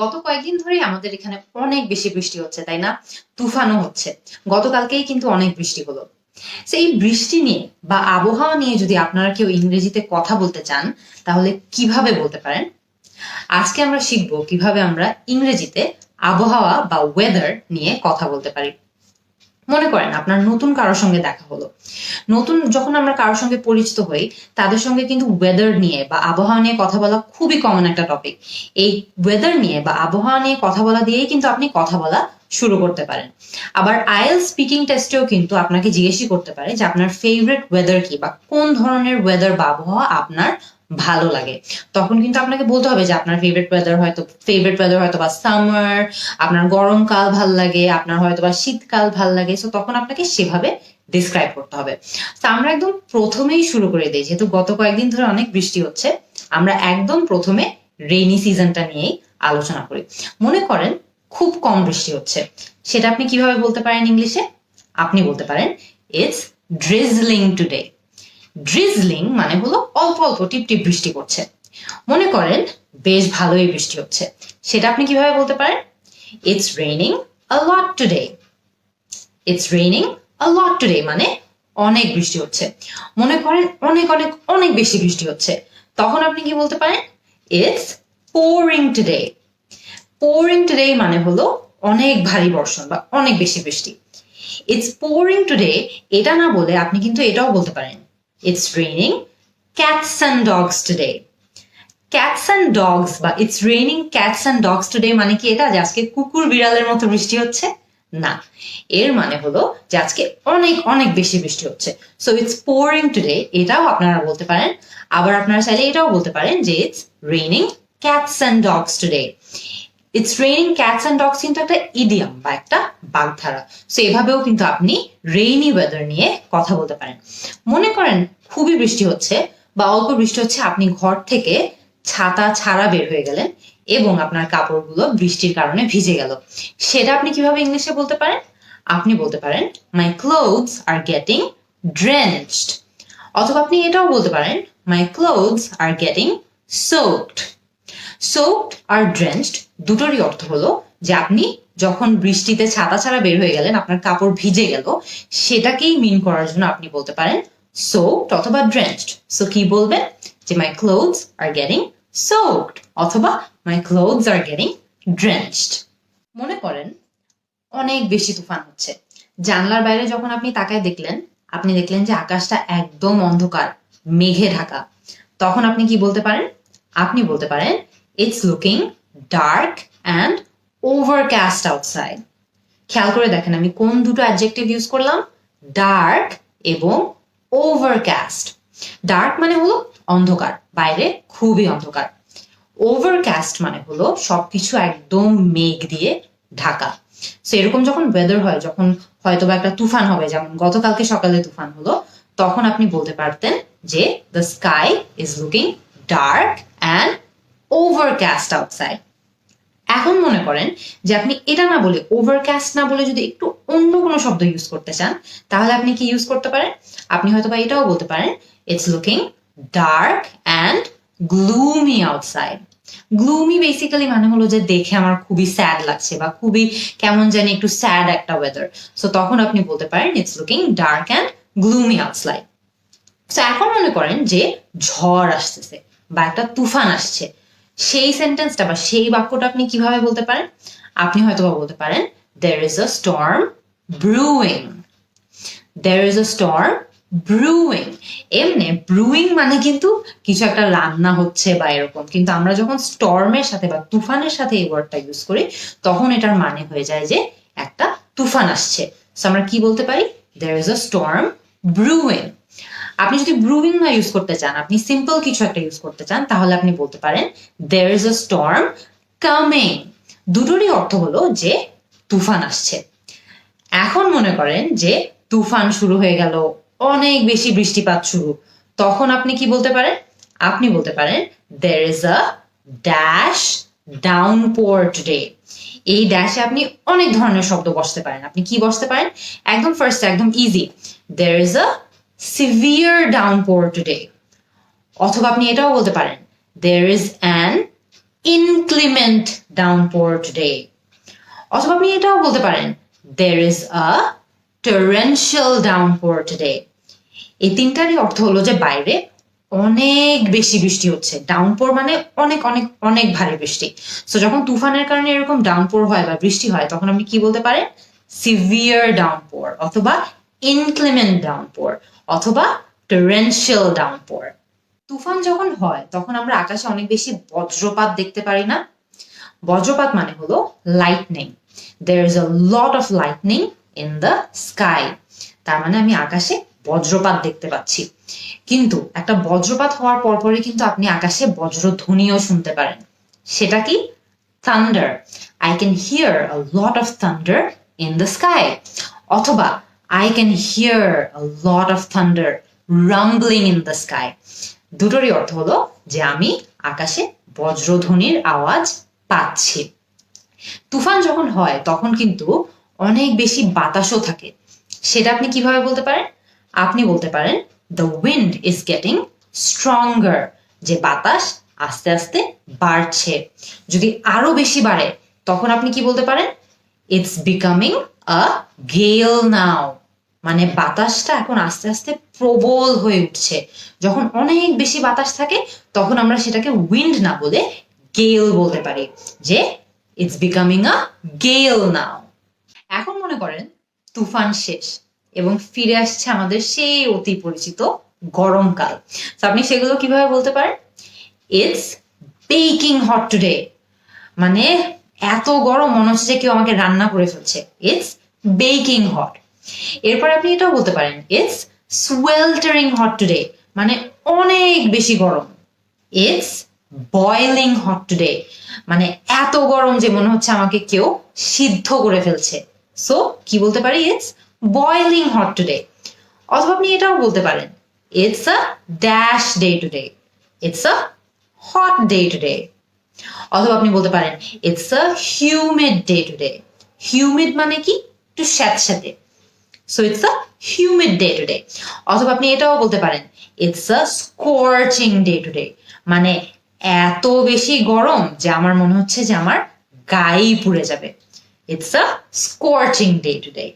গত কয়েকদিন ধরেই আমাদের এখানে অনেক বেশি বৃষ্টি হচ্ছে, তাই না? তুফানও হচ্ছে। গতকালকেই কিন্তু অনেক বৃষ্টি হলো। এই বৃষ্টি নিয়ে বা আবহাওয়া নিয়ে যদি আপনারা কেউ ইংরেজিতে কথা বলতে চান, তাহলে কিভাবে বলতে পারেন? আজকে আমরা শিখবো কিভাবে আমরা ইংরেজিতে আবহাওয়া বা ওয়েদার নিয়ে কথা বলতে পারি। মনে করেন আপনার নতুন কারোর সঙ্গে দেখা হলো। নতুন যখন আমরা কারোর সঙ্গে পরিচিত হই, তাদের সঙ্গে কিন্তু ওয়েদার নিয়ে বা আবহাওয়া নিয়ে কথা বলা খুবই কমন একটা টপিক। এই ওয়েদার নিয়ে বা আবহাওয়া নিয়ে কথা বলা দিয়েই কিন্তু আপনি কথা বলা শুরু করতে পারেন। আবার আইএলটিএস স্পিকিং টেস্টেও কিন্তু আপনাকে জিজ্ঞেসই করতে পারে যে আপনার ফেভারিট ওয়েদার কি, বা কোন ধরনের ওয়েদার বা আবহাওয়া আপনার ভালো লাগে। তখন কিন্তু আপনাকে বলতে হবে যে আপনার ফেভারিট ওয়েদার হয়তো বা সামার, আপনার গরমকাল ভাল লাগে, আপনার হয়তো বা শীতকাল ভাল লাগে। সো তখন আপনাকে সেভাবে ডিসক্রাইব করতে হবে। তো আমরা একদম প্রথমেই শুরু করে দিই, যেহেতু গত কয়েকদিন ধরে অনেক বৃষ্টি হচ্ছে, আমরা একদম প্রথমে রেইনি সিজনটা নিয়েই আলোচনা করি। মনে করেন খুব কম বৃষ্টি হচ্ছে, সেটা আপনি কিভাবে বলতে পারেন ইংলিশে? আপনি বলতে পারেন ইটস ড্রিজলিং টুডে। ড্রিজলিং মানে হলো অল্প অল্প টিপটিপ বৃষ্টি পড়ছে। মনে করেন বেশ ভালোই বৃষ্টি হচ্ছে, সেটা আপনি কিভাবে বলতে পারেন? It's raining a lot today. It's raining a lot today মানে অনেক বৃষ্টি হচ্ছে। মনে করেন অনেক অনেক অনেক বেশি বৃষ্টি হচ্ছে, তখন আপনি কি বলতে পারেন? It's pouring today. Pouring today মানে হলো অনেক ভারী বর্ষণ বা অনেক বেশি বৃষ্টি। ইটস পোরিং টুডে এটা না বলে আপনি কিন্তু এটাও বলতে পারেন, it's raining cats and dogs today. Cats and dogs বা it's raining cats and dogs today মানে কি এটা যে আজকে কুকুর বিড়ালের মতো বৃষ্টি হচ্ছে? না, এর মানে হলো যে আজকে অনেক অনেক বেশি বৃষ্টি হচ্ছে। সো ইটস পোরিং টুডে এটাও আপনারা বলতে পারেন। আবার আপনারা চাইলে এটাও বলতে পারেন যে it's raining cats and dogs today. It's raining cats and dogs কিন্তু একটা ইডিয়াম বা একটা বাগধারা। সো এভাবেও কিন্তু আপনি রেইনি ওয়েদার নিয়ে কথা বলতে পারেন। মনে করেন খুবই বৃষ্টি হচ্ছে বা অল্প বৃষ্টি হচ্ছে, আপনি ঘর থেকে ছাতা ছাড়া বের হয়ে গেলেন এবং আপনার কাপড়গুলো বৃষ্টির কারণে ভিজে গেল, সেটা আপনি কিভাবে ইংলিশে বলতে পারেন? আপনি বলতে পারেন মাই ক্লোথস আর গেটিং ড্রেনচড। অথবা আপনি এটাও বলতে পারেন my clothes are getting soaked. Soaked আর ড্রেনচড দুটোরই অর্থ হলো যে আপনি যখন বৃষ্টিতে ছাতা ছাড়া বের হয়ে গেলেন, আপনার কাপড় ভিজে গেল, সেটাকেই মিন করার জন্য আপনি বলতে পারেন soaked অথবা drenched। সো কি বলবেন? যে my clothes are getting soaked অথবা my clothes are getting drenched। মনে করেন অনেক বেশি তুফান হচ্ছে, জানলার বাইরে যখন আপনি তাকায় দেখলেন, আপনি দেখলেন যে আকাশটা একদম অন্ধকার, মেঘে ঢাকা। তখন আপনি কি বলতে পারেন? আপনি বলতে পারেন it's looking dark and overcast outside. খেয়াল করে দেখেন আমি কোন দুটো অ্যাডজেক্টিভ ইউজ করলাম, ডার্ক এবং ওভারকাস্ট। ডার্ক মানে হলো অন্ধকার, বাইরে খুবই অন্ধকার। ওভারকাস্ট মানে হলো সবকিছু একদম মেঘ দিয়ে ঢাকা। সো এরকম যখন ওয়েদার হয়, যখন হয়তো বা একটা তুফান হবে, যেমন গতকালকে সকালে তুফান হলো, তখন আপনি বলতে পারতেন যে the sky is looking dark and overcast outside. এখন মনে করেন যে আপনি এটা না বলে, ওভারকাস্ট না বলে যদি একটু অন্য কোনো শব্দ ইউজ করতে চান, তাহলে আপনি কি ইউজ করতে পারেন? আপনি হয়তো বা এটাও বলতে পারেন it's looking dark and gloomy outside. Gloomy basically মানে হলো যে দেখে আমার খুবই স্যাড লাগছে বা খুবই কেমন জানি একটু স্যাড একটা ওয়েদার। সো তখন আপনি বলতে পারেন it's looking dark and gloomy outside. So এখন মনে করেন যে ঝড় আসতেছে বা একটা তুফান আসছে, সেই সেন্টেন্সটা বা সেই বাক্যটা আপনি কিভাবে বলতে পারেন? আপনি হয়তো বলতে পারেন there is a storm brewing. there is a storm brewing। এমনি ব্রুইং মানে কিন্তু কিছু একটা রান্না হচ্ছে বা এরকম, কিন্তু আমরা যখন স্টর্মের সাথে বা তুফানের সাথে এই ওয়ার্ডটা ইউজ করি, তখন এটার মানে হয়ে যায় যে একটা তুফান আসছে। সো আমরা কি বলতে পারি? there is a storm brewing। আপনি যদি ব্রুইং না ইউজ করতে চান, আপনি সিম্পল কিছু একটা ইউজ করতে চান, তাহলে আপনি বলতে পারেন there is a storm coming। দুটোরই অর্থ হলো যে তুফান আসছে। এখন মনে করেন যে তুফান শুরু হয়ে গেল, অনেক বেশি বৃষ্টিপাত শুরু, তখন আপনি কি বলতে পারেন? আপনি বলতে পারেন there is a dash downpour today। এই ড্যাশে আপনি অনেক ধরনের শব্দ বসতে পারেন। আপনি কি বসতে পারেন? একদম ফার্স্ট, একদম easy, there is a severe downpour today। অথবা আপনি এটাও বলতে পারেন there is an inclement downpour today. অথবা আপনি এটাও বলতে পারেন there is a torrential downpour today. এই তিনটারই অর্থ হলো যে বাইরে অনেক বেশি বৃষ্টি হচ্ছে। ডাউনপোর মানে অনেক অনেক অনেক ভারী বৃষ্টি। সো যখন তুফানের কারণে এরকম ডাউনপোর হয় বা বৃষ্টি হয় তখন আপনি কি বলতে পারেন? সিভিয়ার ডাউনপোর অথবা ইনক্লিমেন্ট ডাউনপোর অথবা টরেনশিয়াল ডাউনপোর। তুফান যখন হয় তখন আমরা আকাশে অনেক বেশি বজ্রপাত দেখতে পারি না? বজ্রপাত মানে হলো lightning. there is a lot of lightning in the sky. তার মানে আমি আকাশে বজ্রপাত দেখতে পাচ্ছি। কিন্তু একটা বজ্রপাত হওয়ার পরপরই কিন্তু আপনি আকাশে বজ্রধ্বনিও শুনতে পারেন। সেটা কি? thunder. I can hear a lot of thunder in the sky. অথবা I can hear a lot of thunder rumbling in the sky. দুটোরই অর্থ হলো যে আমি আকাশে বজ্রধ্বনির আওয়াজ পাচ্ছি। তুফান যখন হয় তখন কিন্তু অনেক বেশি বাতাসও থাকে। সেটা আপনি কিভাবে বলতে পারেন? আপনি বলতে পারেন the wind is getting stronger. যে বাতাস আস্তে আস্তে বাড়ছে। যদি আরো বেশি বাড়ে তখন আপনি কি বলতে পারেন? it's becoming a gale now. মানে বাতাসটা এখন আস্তে আস্তে প্রবল হয়ে উঠছে। যখন অনেক বেশি বাতাস থাকে তখন আমরা সেটাকে উইন্ড না বলে গেল বলতে পারি যে it's becoming a gale now. এখন মনে করেন তুফান শেষ এবং ফিরে আসছে আমাদের সেই অতি পরিচিত গরমকাল। তো আপনি সেগুলো কিভাবে বলতে পারেন? it's baking hot today. মানে এত গরম মনে হচ্ছে যে কেউ আমাকে রান্না করে ফেলছে। it's baking hot. এরপর আপনি এটাও বলতে পারেন it's sweltering hot today. মানে অনেক বেশি গরম। it's boiling hot today. মানে এত গরম যে মনে হচ্ছে আমাকে কেউ সিদ্ধ করে ফেলছে। সো কি বলতে পারি? it's boiling hot today. অথবা আপনি এটাও বলতে পারেন it's a dash day today. it's a hot day today. অথবা আপনি বলতে পারেন it's a humid day today. humid মানে কি? একটু স্যাঁতস্যাঁতে। so it's a humid day today. অথবা আপনি এটাও বলতে পারেন it's a scorching day today. মানে এত বেশি গরম যে আমার মনে হচ্ছে যে আমার গায়ে পুড়ে যাবে। it's a scorching day today.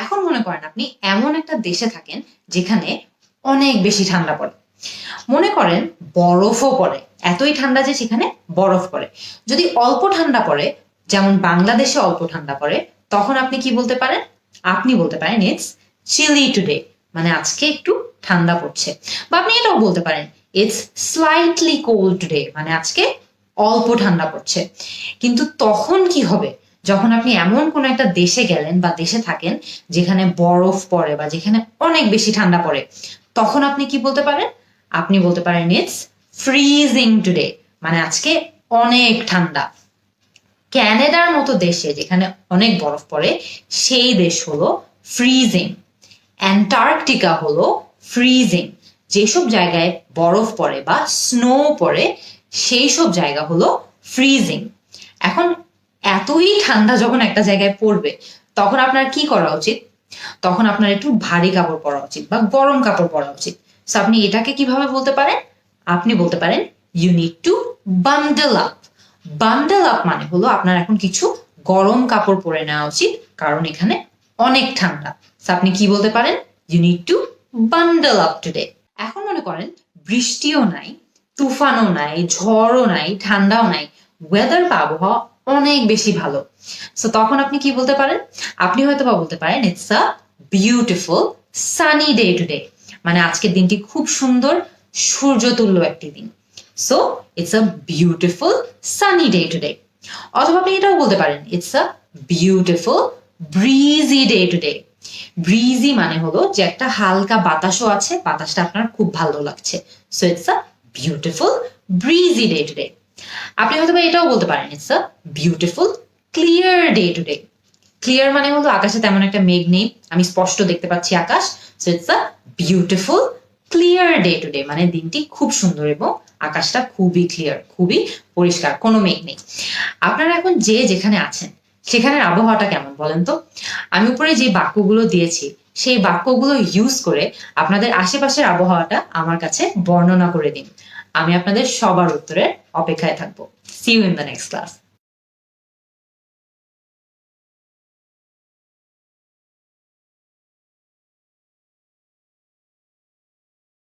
এখন মনে করেন আপনি এমন একটা দেশে থাকেন যেখানে অনেক বেশি ঠান্ডা পড়ে। মনে করেন বরফও পড়ে, এতই ঠান্ডা যে সেখানে বরফ পড়ে। যদি অল্প ঠান্ডা পড়ে, যেমন বাংলাদেশে অল্প ঠান্ডা পড়ে, তখন আপনি কি বলতে পারেন? আপনি বলতে পারেন it's chilly today. মানে আজকে একটু ঠান্ডা পড়ছে। বা আপনি এটাও বলতে পারেন it's slightly cold today. মানে আজকে অল্প ঠান্ডা পড়ছে। কিন্তু তখন কি হবে? যখন আপনি এমন কোন একটা দেশে গেলেন বা দেশে থাকেন যেখানে বরফ পড়ে বা যেখানে অনেক বেশি ঠান্ডা পড়ে, তখন আপনি কি বলতে পারেন? আপনি বলতে পারেন it's freezing today. মানে আজকে অনেক ঠান্ডা। ক্যানাডার মতো দেশে যেখানে অনেক বরফ পড়ে সেই দেশ হলো ফ্রিজিং। অ্যান্টার্কটিকা হলো ফ্রিজিং। যেসব জায়গায় বরফ পড়ে বা স্নো পড়ে সেই সব জায়গা হলো ফ্রিজিং। এখন এতই ঠান্ডা যখন একটা জায়গায় পড়বে তখন আপনার কি করা উচিত? তখন আপনার একটু ভারী কাপড় পরা উচিত বা গরম কাপড় পরা উচিত। সো আপনি এটাকে কিভাবে বলতে পারেন? আপনি বলতে পারেন you need to bundle up. bundle up মানে হলো আপনার এখন কিছু গরম কাপড় পরে নেওয়া উচিত কারণ এখানে অনেক ঠান্ডা। সো আপনি কি বলতে পারেন? you need to bundle up today. এখন মনে করেন বৃষ্টিও নাই, তুফানও নাই, ঝড়ও নাই, ঠান্ডাও নাই, ওয়েদার বা আবহাওয়া অনেক বেশি ভালো। সো তখন আপনি কি বলতে পারেন? আপনি হয়তো বা বলতে পারেন it's a beautiful sunny day today. মানে আজকের দিনটি খুব সুন্দর, সূর্যতুল্য একটি দিন। So it's a beautiful sunny day today. অথবা আপনি এটাও বলতে পারেন it's a beautiful breezy day today. Vrijji মানে হলো যে একটা হালকা বাতাসও আছে, বাতাসটা আপনার খুব ভালো লাগছে। So it's a beautiful breezy day today. আপনি হয়তো এটাও বলতে পারেন it's a beautiful clear day today. Clear মানে হলো আকাশে তেমন একটা মেঘ নেই, আমি স্পষ্ট দেখতে পাচ্ছি আকাশ। So it's a beautiful clear day today. মানে দিনটি খুব সুন্দর এবং আকাশটা খুবই ক্লিয়ার, খুবই পরিষ্কার, কোনো মেঘ নেই। আপনারা এখন যে যেখানে আছেন সেখানের আবহাওয়াটা কেমন বলেন তো? আমি উপরে যে বাক্যগুলো দিয়েছি সেই বাক্যগুলো ইউজ করে আপনাদের আশেপাশের আবহাওয়াটা আমার কাছে বর্ণনা করে দিন। আমি আপনাদের সবার উত্তরের অপেক্ষায় থাকবো। See you in the next class.